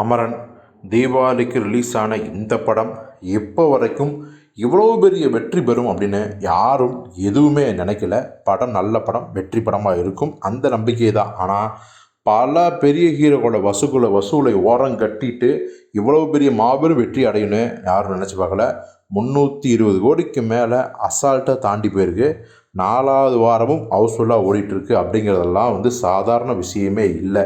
அமரன் தீபாவளிக்கு ரிலீஸ் ஆன இந்த படம் இப்போ வரைக்கும் இவ்வளோ பெரிய வெற்றி பெறும் அப்படின்னு யாரும் எதுவுமே நினைக்கல. படம் நல்ல படம், வெற்றி படமாக இருக்கும் அந்த நம்பிக்கை தான். ஆனால் பல பெரிய ஹீரோவோட வசூலை ஓரம் கட்டிட்டு இவ்வளோ பெரிய மாபெரும் வெற்றி அடையும்னு யாரும் நினச்சி பார்க்கல. 320 கோடிக்கு மேலே அசால்ட்டாக தாண்டி போயிருக்கு. 4வது வாரமும் ஹவுஸ்ஃபுல்லாக ஓடிட்டுருக்கு. அப்படிங்கிறதெல்லாம் சாதாரண விஷயமே இல்லை.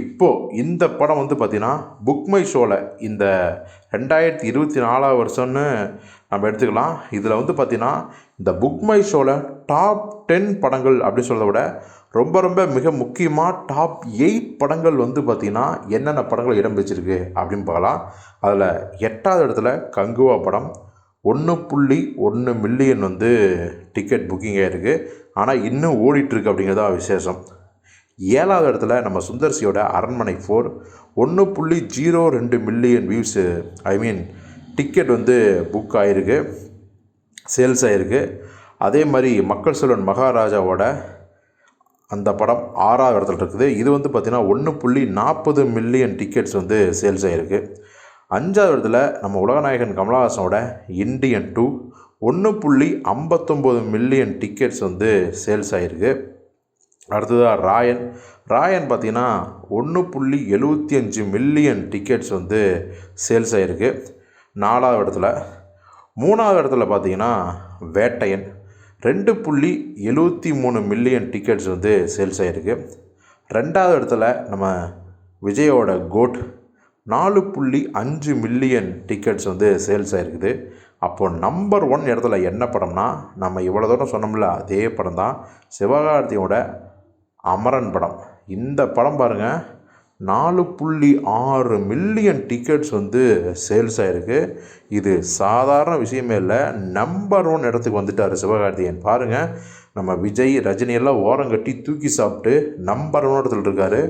இப்போது இந்த படம் பார்த்திங்கன்னா புக் மை ஷோவில் இந்த 2024 வருஷம்னு நம்ம எடுத்துக்கலாம். இதில் பார்த்திங்கன்னா இந்த புக் மை ஷோவில் டாப் 10 படங்கள் அப்படின்னு சொல்கிறத விட ரொம்ப மிக முக்கியமாக டாப் 8 படங்கள் பார்த்திங்கன்னா என்னென்ன படங்கள் இடம் பிடிச்சிருக்கு அப்படின்னு பார்க்கலாம். அதில் 8வது இடத்துல கங்குவா படம் 1.1 மில்லியன் டிக்கெட் புக்கிங் ஆகிருக்கு. ஆனால் இன்னும் ஓடிட்டுருக்கு அப்படிங்கிறதா விசேஷம். 7வது இடத்துல நம்ம சுந்தர்சியோட அரண்மனை 4 1.02 மில்லியன் வியூஸு டிக்கெட் புக் ஆகிருக்கு, சேல்ஸ் ஆகிருக்கு. அதே மாதிரி மக்கள் செல்வன் மகாராஜாவோட அந்த படம் 6வது இடத்துல இருக்குது. இது பார்த்திங்கன்னா 1.40 மில்லியன் டிக்கெட்ஸ் சேல்ஸ் ஆகிருக்கு. 5வது இடத்துல நம்ம உலகநாயகன் கமலஹாசனோட இந்தியன் 2 1.59 மில்லியன் டிக்கெட்ஸ் சேல்ஸ் ஆகிருக்கு. அடுத்ததாக ராயன் பார்த்திங்கன்னா 1.75 மில்லியன் டிக்கெட்ஸ் சேல்ஸ் ஆகிருக்கு 4வது இடத்துல. 3வது இடத்துல பார்த்திங்கன்னா வேட்டையன் 2.73 மில்லியன் டிக்கெட்ஸ் சேல்ஸ் ஆகிருக்கு. 2வது இடத்துல நம்ம விஜயோட கோட் 4.5 மில்லியன் டிக்கெட்ஸ் சேல்ஸ் ஆகிருக்குது. அப்போது நம்பர் 1 இடத்துல என்ன படம்னா நம்ம இவ்வளோ தூரம் சொன்னோம்ல அதே படம் தான், சிவகார்த்தியோட அமரன் படம். இந்த படம் பாருங்கள் 4.6 மில்லியன் டிக்கெட்ஸ் சேல்ஸ் ஆகிருக்கு. இது சாதாரண விஷயமே இல்லை. நம்பர் 1 இடத்துக்கு வந்துட்டார் சிவகார்த்திகேயன். பாருங்கள், நம்ம விஜய் ரஜினியெல்லாம் ஓரங்கட்டி தூக்கி சாப்பிட்டு நம்பர் 1 இடத்துல இருக்கார்.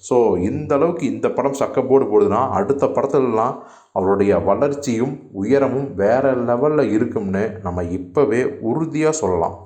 ஸோ இந்த அளவுக்கு இந்த படம் சக்கப்போடு போடுதுன்னா அடுத்த படத்துலலாம் அவருடைய வளர்ச்சியும் உயரமும் வேறு லெவலில் இருக்கும்னு நம்ம இப்போவே உறுதியாக சொல்லலாம்.